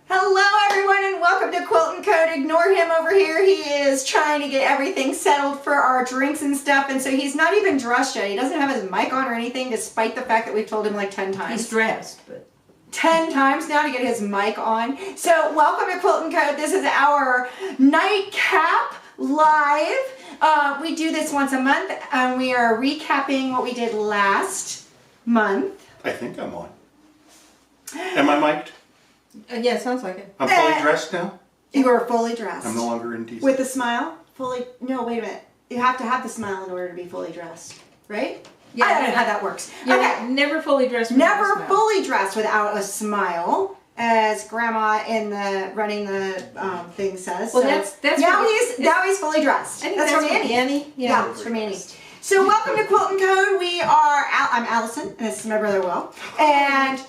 Hello everyone and welcome to QuiltNCode. Ignore him over here. He is trying to get everything settled for our drinks and stuff, and so he's not even dressed yet. He doesn't have his mic on or anything, despite the fact that we've told him like 10 times. He's dressed, but 10 times now to get his mic on. So welcome to QuiltNCode. This is our Nightcap live. We do this once a month and we are recapping what we did last month. I think I'm on. Am I mic'd? yeah, it sounds like it. I'm fully dressed now? You are fully dressed. I'm no longer in DC. With a smile? No, wait a minute. You have to have the smile in order to be fully dressed, right? Yeah, I don't know how that works. You're Okay. never fully dressed. without a Never smile. fully dressed without a smile, as Grandma in the running the thing says. Well, So that's now what he's fully dressed. I think that's that's from what Annie. Annie. Yeah, it's from Annie. So welcome to QuiltNCode. I'm Allison, and this is my brother Will. And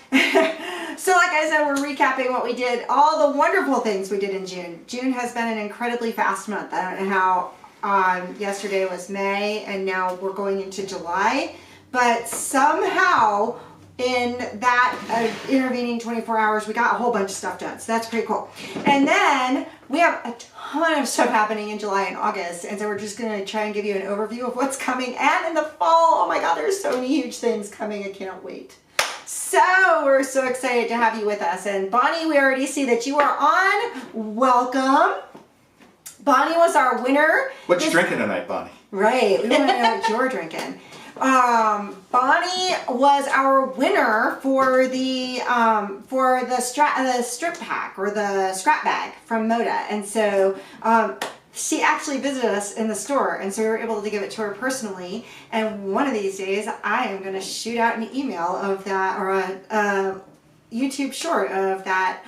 so like I said, we're recapping what we did, all the wonderful things we did in June. June has been an incredibly fast month. I don't know how yesterday was May, and now we're going into July. But somehow in that intervening 24 hours, we got a whole bunch of stuff done. So that's pretty cool. And then we have a ton of stuff happening in July and August. And so we're just going to try and give you an overview of what's coming. And in the fall, oh my God, there's so many huge things coming. I can't wait. So we're so excited to have you with us. And Bonnie, we already see that you are on. Welcome. Bonnie was our winner. What you drinking tonight, Bonnie? Right. We want to know what you're drinking. Bonnie was our winner for the strip pack or the scrap bag from Moda, and so she actually visited us in the store, and so we were able to give it to her personally. And one of these days, I am going to shoot out an email of that or a YouTube short of that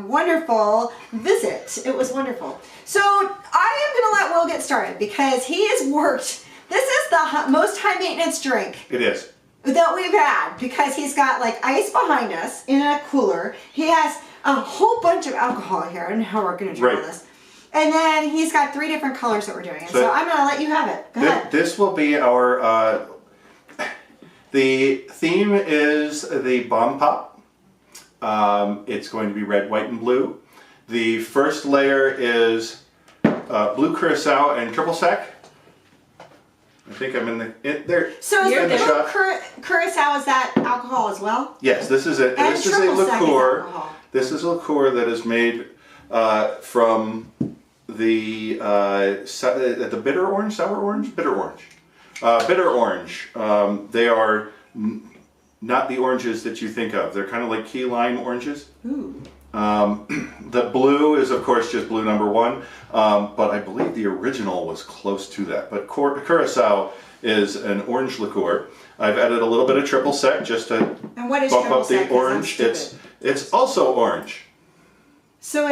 wonderful visit. It was wonderful. So I am going to let Will get started because he has worked. This is the most high maintenance drink. It is. That we've had because he's got like ice behind us in a cooler. He has a whole bunch of alcohol here. I don't know how we're going to do all this. And then he's got 3 different colors that we're doing. And so I'm going to let you have it. Go ahead. This will be our, the theme is the Bomb Pop. It's going to be red, white, and blue. The first layer is blue curacao and triple sec. I think I'm in there. So is in the the shot. curacao, is that alcohol as well? Yes, this is a And this is a triple sec is liqueur. alcohol. This is a liqueur that is made from the the bitter orange, sour orange, bitter orange, bitter orange. They are not the oranges that you think of. They're kind of like key lime oranges. Ooh. The blue is of course just blue number 1, but I believe the original was close to that. But curacao is an orange liqueur. I've added a little bit of triple sec just to And what is bump triple up the sec? 'Cause I'm orange. stupid. It's also orange. So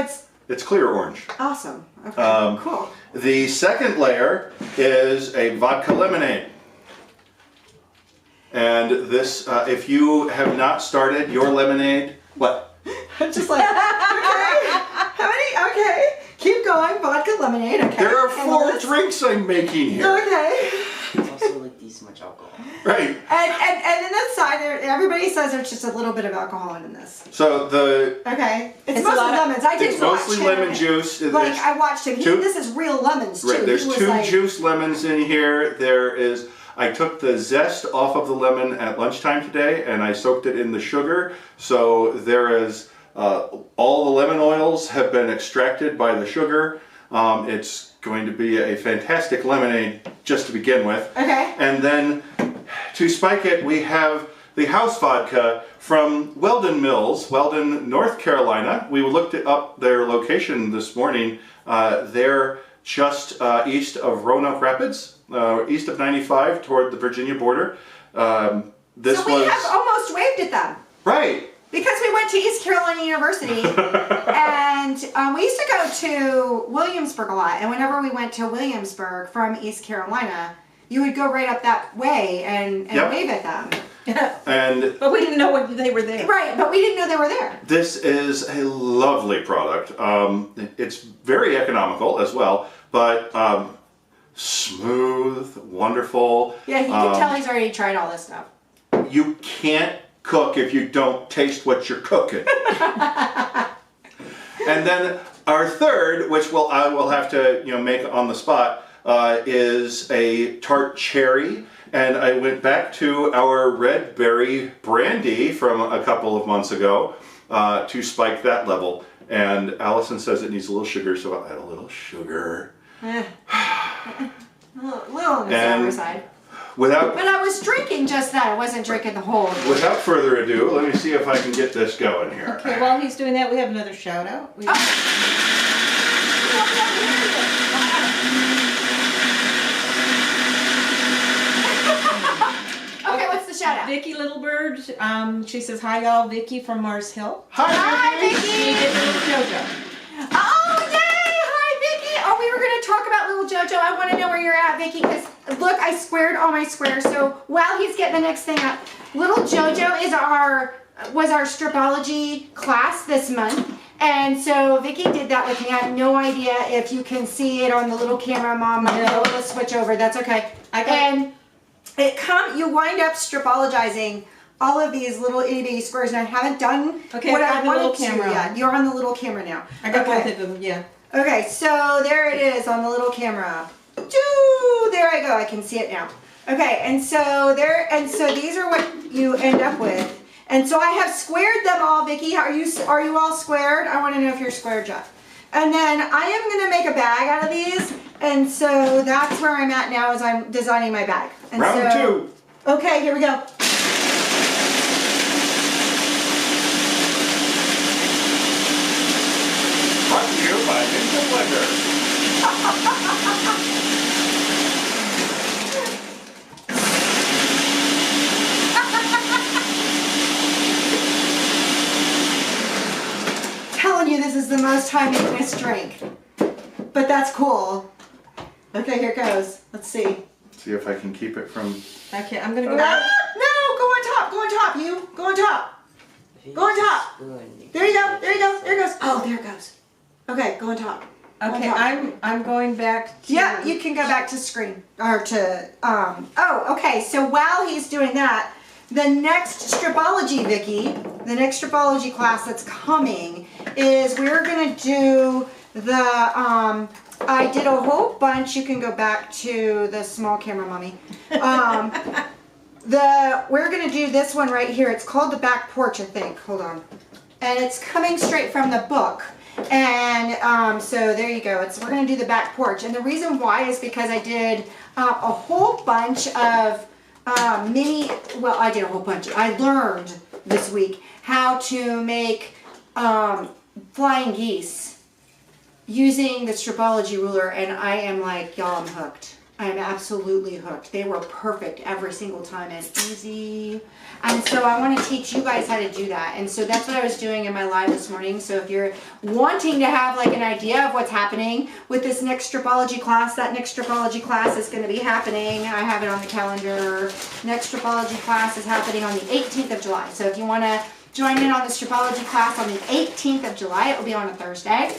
it's clear orange. awesome. Okay, cool. The second layer is a vodka lemonade. And this, if you have not started your lemonade, what? Just like, okay, how many? Okay, keep going. Vodka lemonade. Okay. There are 4 Endless. drinks I'm making here. Okay. It's also like this much alcohol. Right. And then that side, everybody says there's just a little bit of alcohol in this. So the Okay, it's It's mostly a lot of- lemons. I did it's watch mostly him. lemon juice. Like There's I watched him. This is real lemons too. Right, there's He was 2 like, juice lemons in here. I took the zest off of the lemon at lunchtime today and I soaked it in the sugar. So there is, all the lemon oils have been extracted by the sugar. It's going to be a fantastic lemonade just to begin with. Okay. And then to spike it, we have the house vodka from Weldon Mills, Weldon, North Carolina. We looked up their location this morning. They're just east of Roanoke Rapids, east of 95 toward the Virginia border. So we have almost waved at them. Right. Because we went to East Carolina University and we used to go to Williamsburg a lot. And whenever we went to Williamsburg from East Carolina, you would go right up that way and wave at them. But we didn't know they were there. Right, but we didn't know they were there. This is a lovely product. It's very economical as well, but smooth, wonderful. Yeah, you can tell he's already tried all this stuff. You can't cook if you don't taste what you're cooking. And then our third, which I will have to make on the spot, is a tart cherry. And I went back to our red berry brandy from a couple of months ago to spike that level. And Allyson says it needs a little sugar, so I'll add a little sugar. A little on the sour side. But I was drinking just that. I wasn't drinking the whole. Without further ado, let me see if I can get this going here. Okay, while he's doing that, we have another shout out. Okay, what's the shout out? Vicky Littlebird. She says, hi y'all, Vicky from Mars Hill. Hi, Vicky. She did Little JoJo. Oh, yay! Hi, Vicky. Oh, we were going to talk about little JoJo. I want to know where you're at, Vicky, because look, I squared all my squares. So while he's getting the next thing up, little JoJo was our stripology class this month. And so Vicky did that with me. I have no idea if you can see it on the little camera, Mom. I'm able to switch over. That's okay. You wind up stripologizing all of these little itty bitty squares, and I haven't done what I wanted to yet. You're on the little camera now. I got both of them, yeah. Okay, so there it is on the little camera. There I go. I can see it now. Okay, and so these are what you end up with. And so I have squared them all, Vicky. Are you all squared? I want to know if you're squared, Jeff. And then I am going to make a bag out of these. And so that's where I'm at now as I'm designing my bag. And Round two. Okay, here we go. Brought to you by Ninja Blender. Telling you this is the most time in this drink. But that's cool. Okay, here it goes. Let's see. See if I can keep it from... Okay, I'm going to go No, back. go on top. Go on top, you. Go on top. Go on top. There you go. There you go. There it goes. Oh, there it goes. Okay, go on top. Okay, I'm going back to... Yeah, you can go back to screen. Or to... Oh, okay. So while he's doing that, the next stripology, Vicky, the next stripology class that's coming is we're going to do the... I did a whole bunch. You can go back to the small camera, Mommy. We're going to do this one right here. It's called The Back Porch, I think. Hold on. And it's coming straight from the book. And so there you go. We're going to do The Back Porch. And the reason why is because I did a whole bunch of I did a whole bunch. I learned this week how to make flying geese using the stripology ruler, and I am like, y'all, I'm hooked. I am absolutely hooked. They were perfect every single time and easy. And so I want to teach you guys how to do that. And so that's what I was doing in my live this morning. So if you're wanting to have like an idea of what's happening with this next stripology class, that next stripology class is going to be happening. I have it on the calendar. Next stripology class is happening on the 18th of July. So if you want to join in on the stripology class on the 18th of July, it will be on a Thursday.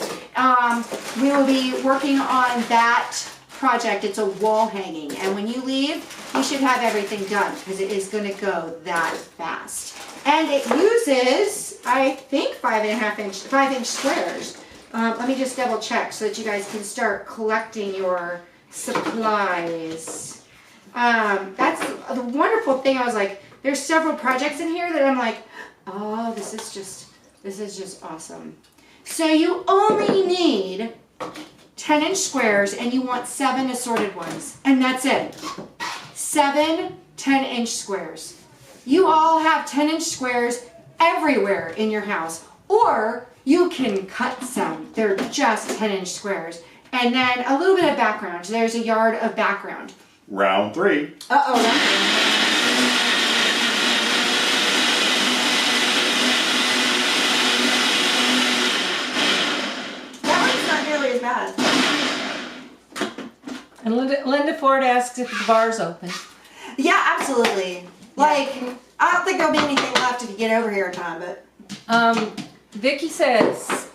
We will be working on that project. It's a wall hanging, and when you leave, you should have everything done because it is going to go that fast. And it uses, I think, 5-inch squares. Let me just double check so that you guys can start collecting your supplies. That's the wonderful thing. I was like, there's several projects in here that I'm like, oh, this is just awesome. So you only need 10-inch squares, and you want 7 assorted ones, and that's it. 7 10-inch squares. You all have 10-inch squares everywhere in your house, or you can cut some. They're just 10-inch squares. And then a little bit of background. There's a yard of background. Round 3. Uh-oh, round 3. That one's not nearly as bad. And Linda Ford asks if the bar's open. Yeah, absolutely. Like, I don't think there'll be anything left if you get over here in time, but... Vicky says,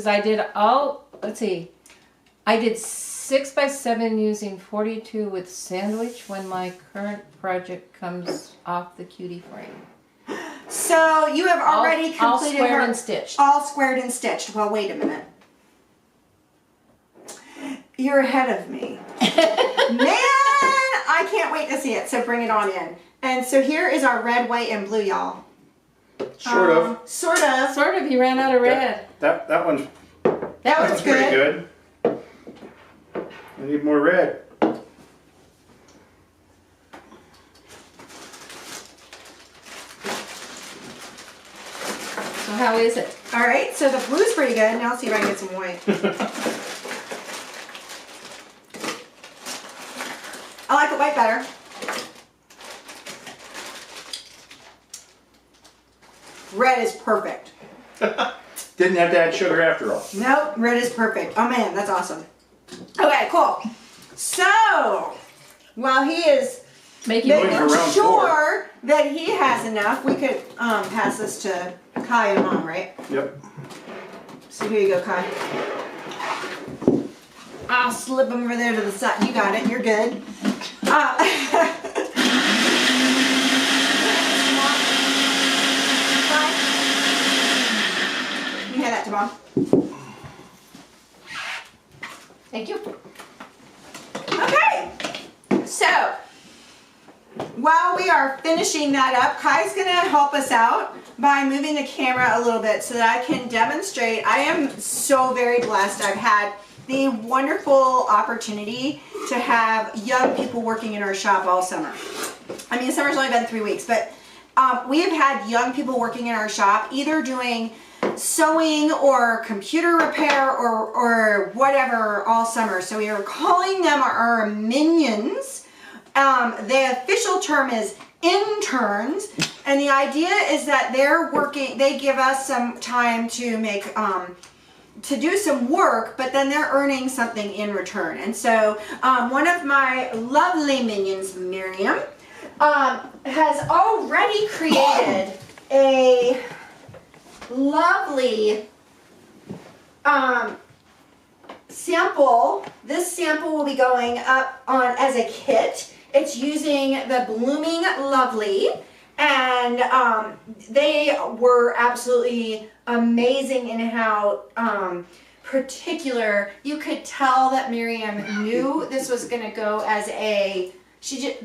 I did 6x7 using 42 with sandwich when my current project comes off the cutie frame. So you have already all completed squared her and stitched. all squared and stitched. Well, wait a minute. You're ahead of me. Man, I can't wait to see it. So bring it on in. And so here is our red, white, and blue, y'all. Sort of. Sort of. Sort of. He ran out of red. That one's That was pretty good. good. I need more red. So how is it? All right, so the blue's pretty good. Now let's see if I can get some white. I like the white better. Red is perfect. Didn't have to add sugar after all. Nope, red is perfect. Oh man, that's awesome. Okay, cool. So, while he is Making Going making for round sure that he has enough, we could pass this to Kai and Mom, right? Yep. So here you go, Kai. I'll slip them over there to the side. You got it. You're good. You hand that to Mom. Thank you. Okay. So, while we are finishing that up, Kai's going to help us out by moving the camera a little bit so that I can demonstrate. I am so very blessed. I've had the wonderful opportunity to have young people working in our shop all summer. I mean, summer's only been 3 weeks, but we have had young people working in our shop either doing sewing or computer repair or whatever all summer. So we are calling them our minions. The official term is interns, and the idea is that they're working, they give us some time to make, to do some work, but then they're earning something in return. And so one of my lovely minions, Miriam, has already created a lovely sample. This sample will be going up on as a kit. It's using the Blooming Lovely, and they were absolutely amazing in how particular. You could tell that Miriam knew this was going to go as a.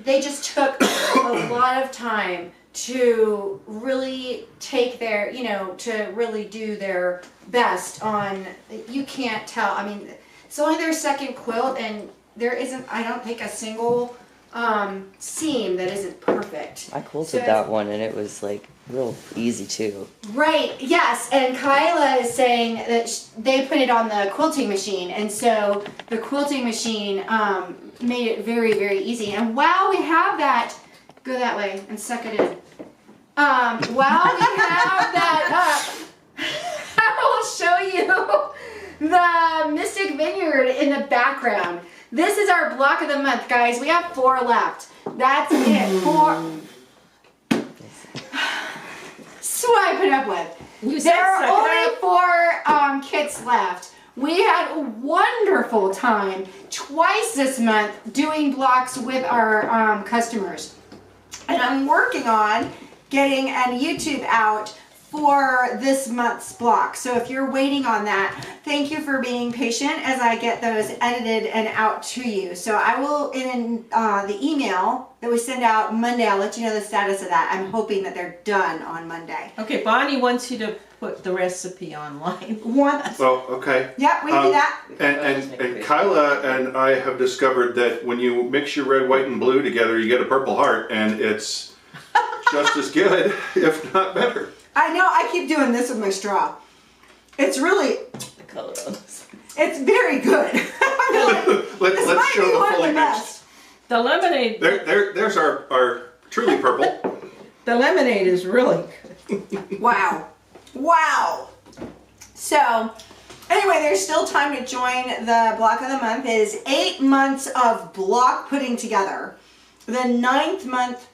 They just took a lot of time to really take their, to really do their best on. You can't tell. I mean, it's only their second quilt, and there isn't, I don't think, a single seam that isn't perfect. I quilted that one and it was like real easy too. Right, yes, and Kyla is saying that they put it on the quilting machine, and so the quilting machine made it very, very easy. And while we have that, go that way and suck it in. While we have that up, I will show you the Mystic Vineyard in the background. This is our block of the month, guys. We have 4 left. That's it. 4. So what I put up with. There are only 4 kits left. We had a wonderful time twice this month doing blocks with our customers. And I'm working on getting a YouTube out for this month's block. So if you're waiting on that, thank you for being patient as I get those edited and out to you. So I will, in the email that we send out Monday, I'll let you know the status of that. I'm hoping that they're done on Monday. Okay, Bonnie wants you to put the recipe online. Well, okay. Yeah, we can do that. And Kyla and I have discovered that when you mix your red, white, and blue together, you get a purple heart, and it's just as good, if not better. I know, I keep doing this with my straw. It's really, The color on this. it's very good. Let's might show be the one of full the image. best. The lemonade. There's our truly purple. The lemonade is really good. Wow. Wow. So, anyway, there's still time to join the block of the month. It is 8 months of block putting together. The 9th month,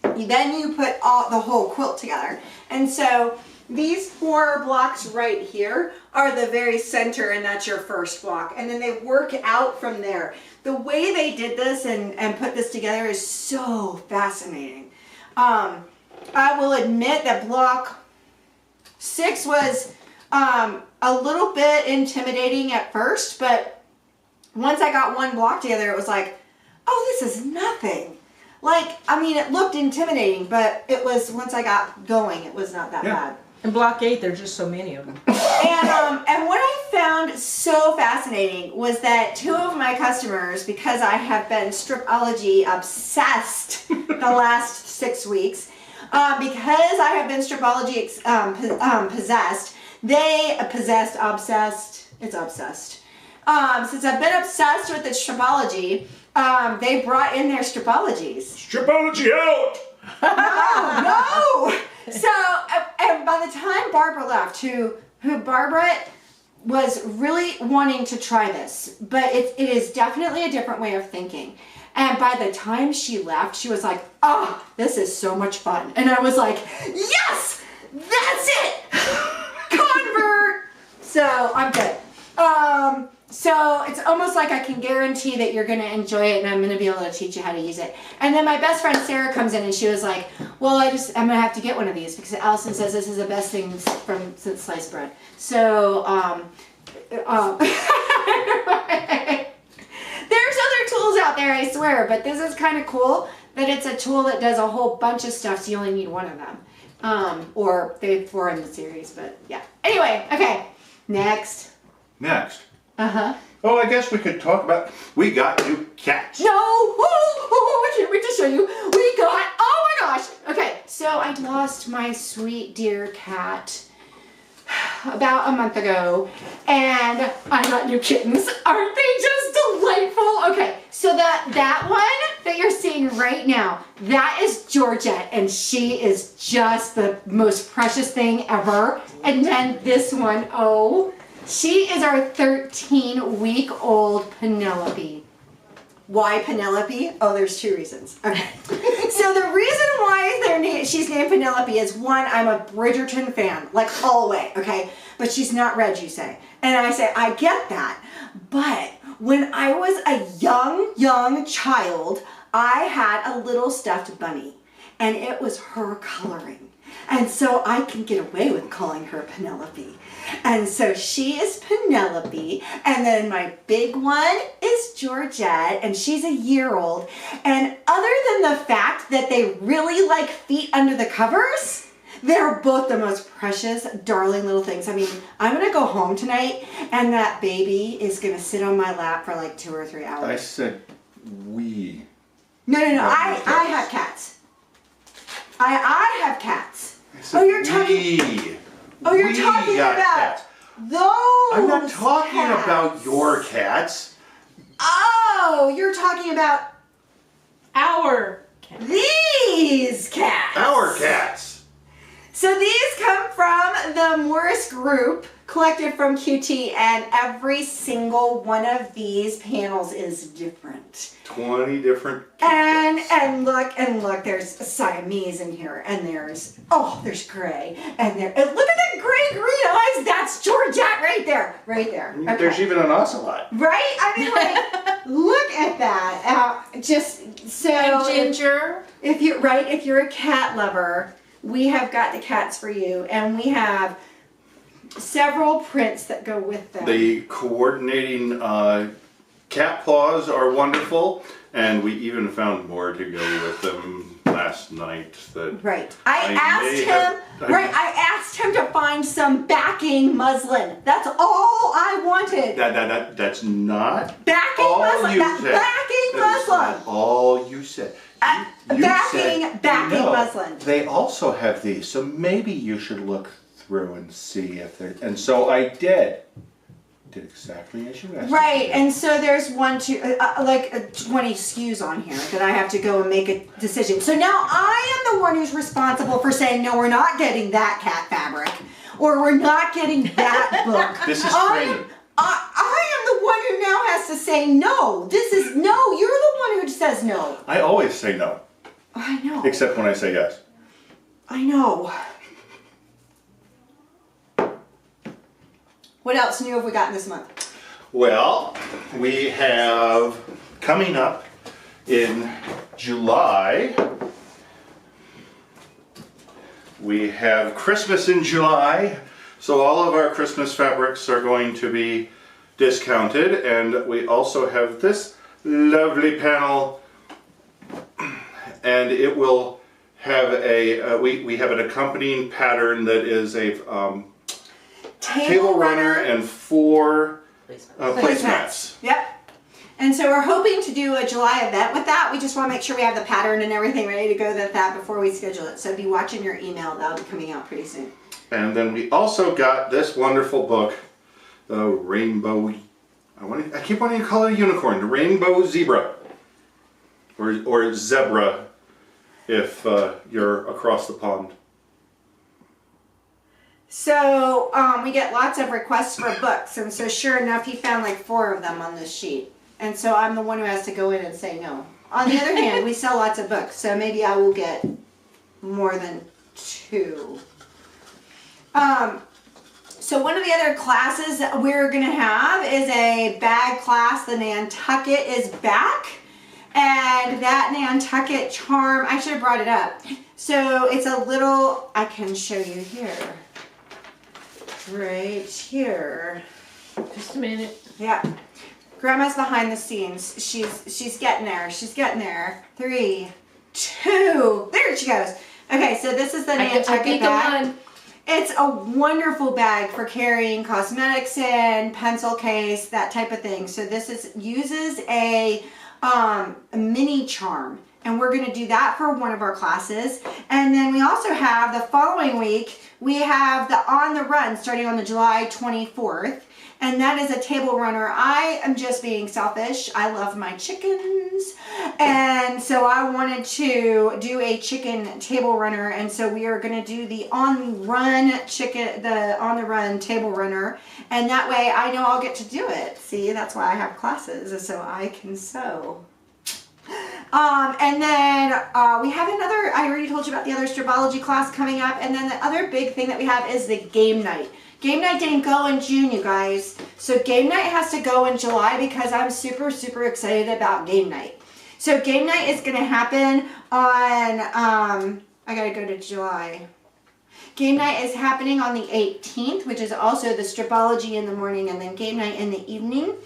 then you put the whole quilt together. And so these 4 blocks right here are the very center, and that's your first block. And then they work out from there. The way they did this and put this together is so fascinating. I will admit that block 6 was a little bit intimidating at first, but once I got one block together, it was like, oh, this is nothing. Like, I mean, it looked intimidating, but it was, once I got going, it was not that bad. In block 8, there's just so many of them. And what I found so fascinating was that 2 of my customers, because I have been stripology obsessed the last 6 weeks, because I have been stripology obsessed, it's obsessed. Since I've been obsessed with the stripology, they brought in their stripologies. Stripology out! No! So, and by the time Barbara left, who Barbara was really wanting to try this, but it is definitely a different way of thinking. And by the time she left, she was like, oh, this is so much fun. And I was like, yes, that's it. Convert. So I'm good. So it's almost like I can guarantee that you're going to enjoy it and I'm going to be able to teach you how to use it. And then my best friend Sarah comes in and she was like, well, I'm going to have to get one of these because Allyson says this is the best thing since sliced bread. So, there's other tools out there, I swear, but this is kind of cool that it's a tool that does a whole bunch of stuff, so you only need one of them. Or they have 4 in the series, but yeah. Anyway, okay, next. Uh-huh. Oh, I guess we could talk about, we got new cats. No! I can't wait to show you. We got, oh my gosh. Okay, so I lost my sweet dear cat about a month ago, and I got new kittens. Aren't they just delightful? Okay, so that one that you're seeing right now, that is Georgette, and she is just the most precious thing ever. And then this one, oh, she is our 13-week-old Penelope. Why Penelope? Oh, there's 2 reasons. Okay. So the reason why she's named Penelope is, one, I'm a Bridgerton fan, like all the way, okay? But she's not red, you say. And I say, I get that. But when I was a young child, I had a little stuffed bunny. And it was her coloring. And so I can get away with calling her Penelope. And so she is Penelope, and then my big one is Georgette, and she's a year old. And other than the fact that they really like feet under the covers, they're both the most precious, darling little things. I mean, I'm going to go home tonight, and that baby is going to sit on my lap for like 2 or 3 hours. I said we. No, I have cats. I have cats. Oh, you're talking... Oh, you're talking about cats. those I'm not talking cats. about your cats. Oh, you're talking about Our cat. these cats. Our cats. So these come from the Morris Group, collected from QT, and every single one of these panels is different. 20 different And look, there's Siamese in here, and there's gray, and look at the gray-green eyes. That's Georgette right there. Okay. There's even an ocelot. Right? I mean, like, look at that. Just so. And Ginger. If you're a cat lover, we have got the cats for you, and we have several prints that go with them. The coordinating cat paws are wonderful, and we even found more to go with them last night. Right. I asked him to find some backing muslin. That's all I wanted. That's not Backing all muslin. you said. Backing That's muslin. not all you said. You backing muslin. They also have these, so maybe you should look through and see if they're. And so I did. Did exactly as you asked. Right, and so there's 20 SKUs on here that I have to go and make a decision. So now I am the one who's responsible for saying, no, we're not getting that cat fabric, or we're not getting that book. This is training. I am the one who now has to say no. You're the one who says no. I always say no. I know. Except when I say yes. I know. What else new have we gotten this month? Well, we have coming up in July, We have Christmas in July, so all of our Christmas fabrics are going to be discounted, and we also have this lovely panel, and it will have we have an accompanying pattern that is a table runner and 4 placemats. Yep. And so we're hoping to do a July event with that. We just want to make sure we have the pattern and everything ready to go with that before we schedule it. So be watching your email. That'll be coming out pretty soon. And then we also got this wonderful book, the Rainbow, I keep wanting to call it a unicorn, the Rainbow Zebra. Or Zebra if you're across the pond. So we get lots of requests for books. And so sure enough, he found like 4 of them on this sheet. And so I'm the one who has to go in and say no. On the other hand, we sell lots of books, so maybe I will get more than 2. So one of the other classes that we're going to have is a bag class. The Nantucket is back. And that Nantucket charm, I should have brought it up. So it's a little, I can show you here. Right here. Just a minute. Yeah. Grandma's behind the scenes. She's getting there. She's getting there. 3, 2. There she goes. Okay, so this is the Nantucket bag. It's a wonderful bag for carrying cosmetics in, pencil case, that type of thing. So this uses a mini charm, and we're going to do that for one of our classes. And then we also have the following week, we have the On the Run starting on the July 24th. And that is a table runner. I am just being selfish. I love my chickens. And so I wanted to do a chicken table runner. And so we are going to do the On the Run table runner. And that way I know I'll get to do it. See, that's why I have classes, so I can sew. And then we have another, I already told you about the other stripology class coming up. And then the other big thing that we have is the game night. Game night didn't go in June, you guys. So game night has to go in July because I'm super, super excited about game night. So game night is going to happen on, I got to go to July. Game night is happening on the 18th, which is also the stripology in the morning and then game night in the evening.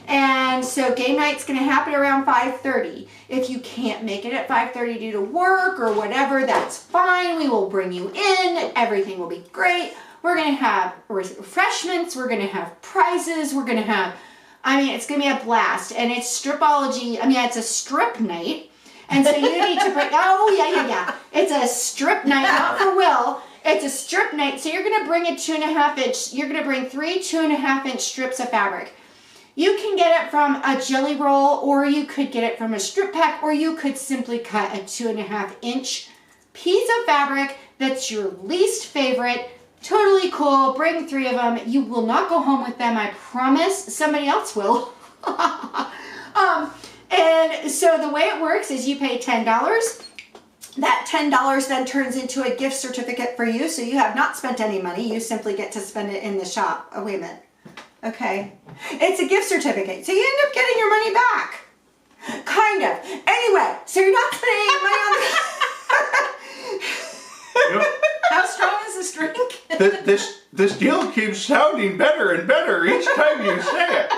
And so game night's going to happen around 5:30. If you can't make it at 5:30 due to work or whatever, that's fine. We will bring you in. Everything will be great. We're going to have refreshments. We're going to have prizes. We're going to have, it's going to be a blast. And it's stripology. It's a strip night. And so you need to bring, yeah. It's a strip night, not for Will. It's a strip night. So you're going to bring a 2.5 inch, you're going to bring 3 2.5 inch strips of fabric. You can get it from a jelly roll, or you could get it from a strip pack, or you could simply cut a 2.5 inch piece of fabric that's your least favorite. Totally cool. Bring 3 of them. You will not go home with them, I promise. Somebody else will. And so the way it works is you pay $10. That $10 then turns into a gift certificate for you. So you have not spent any money. You simply get to spend it in the shop. Oh, wait a minute. Okay. It's a gift certificate. So you end up getting your money back. Kind of. Anyway, so you're not spending any money on Yep. How strong is this drink? This deal keeps sounding better and better each time you say it.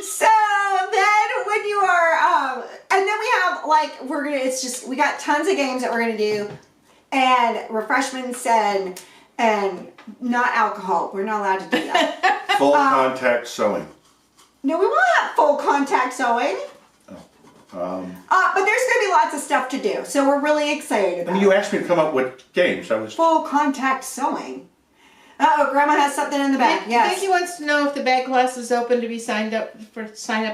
So then when you are, and then we have we got tons of games that we're going to do, and refreshments and not alcohol. We're not allowed to do that. Full contact sewing. No, we won't have full contact sewing. But there's going to be lots of stuff to do, so we're really excited about You asked me to come up with games. full contact sewing. Oh, Grandma has something in the bag. Yes. Vicky wants to know if the bag class is open to be signed up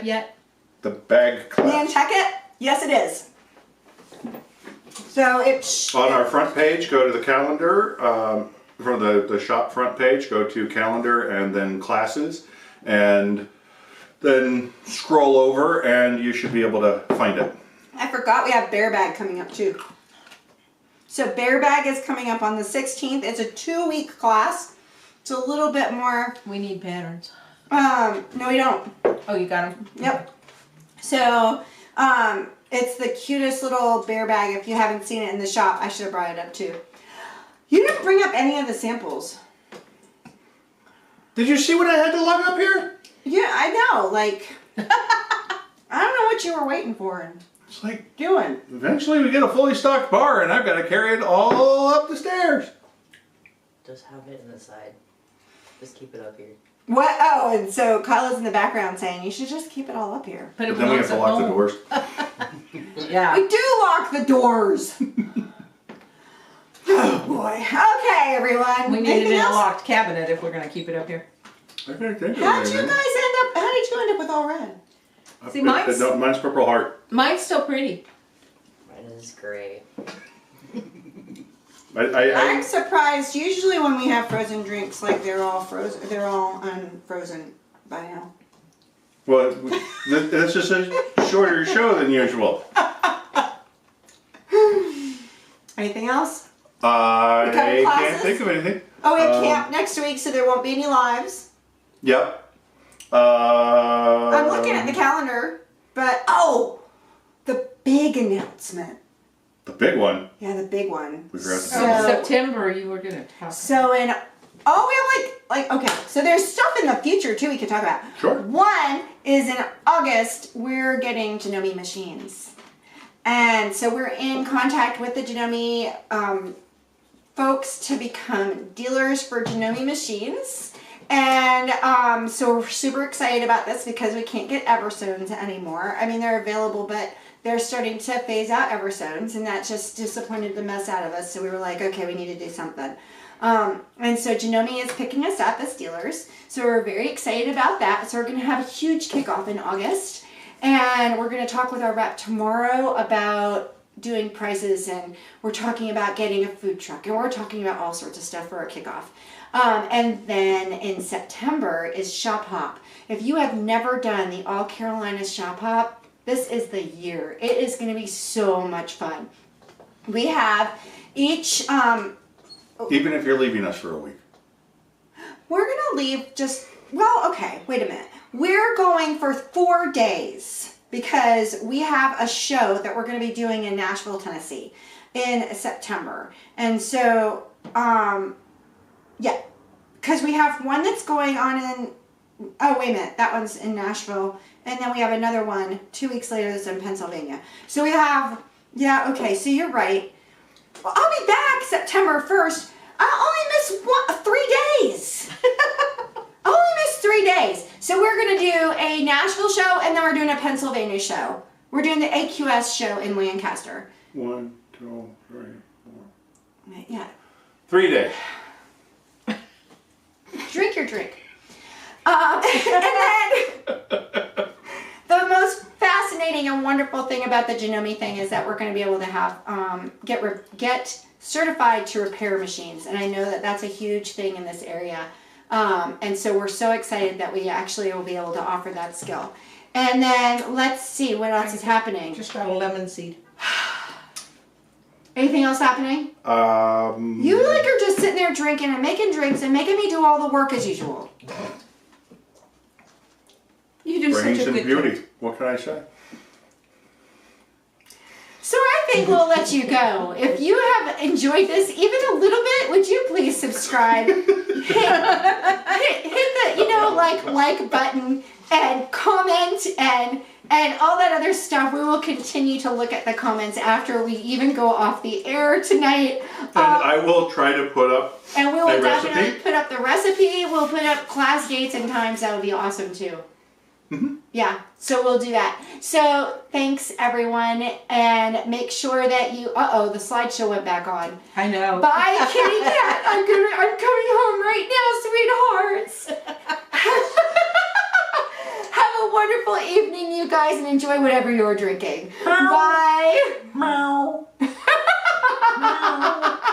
yet. The bag class. Nantucket? Yes, it is. So it's On our front page, go to the calendar. From the shop front page, go to calendar and then classes. And then scroll over and you should be able to find it. I forgot we have Bear Bag coming up too. So Bear Bag is coming up on the 16th. It's a 2-week class. It's a little bit more. We need patterns. No, we don't. Oh, you got them? Yep. So It's the cutest little bear bag. If you haven't seen it in the shop, I should have brought it up too. You didn't bring up any of the samples. Did you see what I had to lug up here? Yeah, I know. Like, I don't know what you were waiting for and It's like, doing. eventually we get a fully stocked bar and I've got to carry it all up the stairs. Just have it in the side. Just keep it up here. What? Oh, and so Kyla's in the background saying you should just keep it all up here. But But then we have to lock the doors. Yeah. We do lock the doors. Oh boy. Okay, everyone. We need it Anything in a else? locked cabinet if we're gonna keep it up here. I can't think of How did you anything. guys end up? How did you end up with all red? See, mine's- No, mine's Purple Heart. Mine's still pretty. Mine is great. I'm surprised. Usually, when we have frozen drinks, like they're all frozen. They're all unfrozen by now. Well, that's just a shorter show than usual. Anything else? I covered can't classes? think of anything. Oh, we have camp next week, so there won't be any lives. Yep. I'm looking at the calendar, but the big announcement. The big one. Yeah, the big one. We forgot to So- In September, you were gonna talk. So we have okay. So there's stuff in the future too we could talk about. Sure. One is in August we're getting Janome machines, and so we're in contact with the Janome folks to become dealers for Janome machines. And so we're super excited about this because we can't get Eversones anymore. I mean, they're available, but they're starting to phase out Eversones, and that just disappointed the mess out of us. So we were like, okay, we need to do something. And so Janome is picking us up as dealers. So we're very excited about that. So we're going to have a huge kickoff in August. And we're going to talk with our rep tomorrow about doing prices, and we're talking about getting a food truck, and we're talking about all sorts of stuff for our kickoff. And then in September is Shop Hop. If you have never done the All Carolinas Shop Hop, this is the year. It is going to be so much fun. We have each, Even if you're leaving us for a week. we're going to leave okay, wait a minute. We're going for 4 days because we have a show that we're going to be doing in Nashville, Tennessee in September. And so, yeah, because we have one that's going on in, oh, wait a minute, that one's in Nashville. And then we have another one 2 weeks later that's in Pennsylvania. So we have, yeah, okay, so you're right. Well, I'll be back September 1st. I'll only miss 3 days. I'll only miss 3 days. So we're going to do a Nashville show, and then we're doing a Pennsylvania show. We're doing the AQS show in Lancaster. 1, 2, 3, 4. Yeah. 3 days. Drink your drink. And then the most fascinating and wonderful thing about the Janome thing is that we're going to be able to have get certified to repair machines, and I know that that's a huge thing in this area. And so we're so excited that we actually will be able to offer that skill. And then let's see what else is happening. Just got a lemon seed. Anything else happening? You like are just sitting there drinking and making drinks and making me do all the work as usual. You do Brains such a and good beauty. job. What can I say? So I think we'll let you go. If you have enjoyed this even a little bit, would you please subscribe? hit the like button and comment and all that other stuff. We will continue to look at the comments after we even go off the air tonight. And I will try to put up And we will a definitely recipe. put up the recipe. We'll put up class dates and times. That would be awesome too. Mm-hmm. Yeah, so we'll do that. So thanks everyone, and make sure that you. The slideshow went back on. I know. Bye, kitty cat. I'm coming home right now, sweethearts. Have a wonderful evening, you guys, and enjoy whatever you're drinking. Bye. Meow.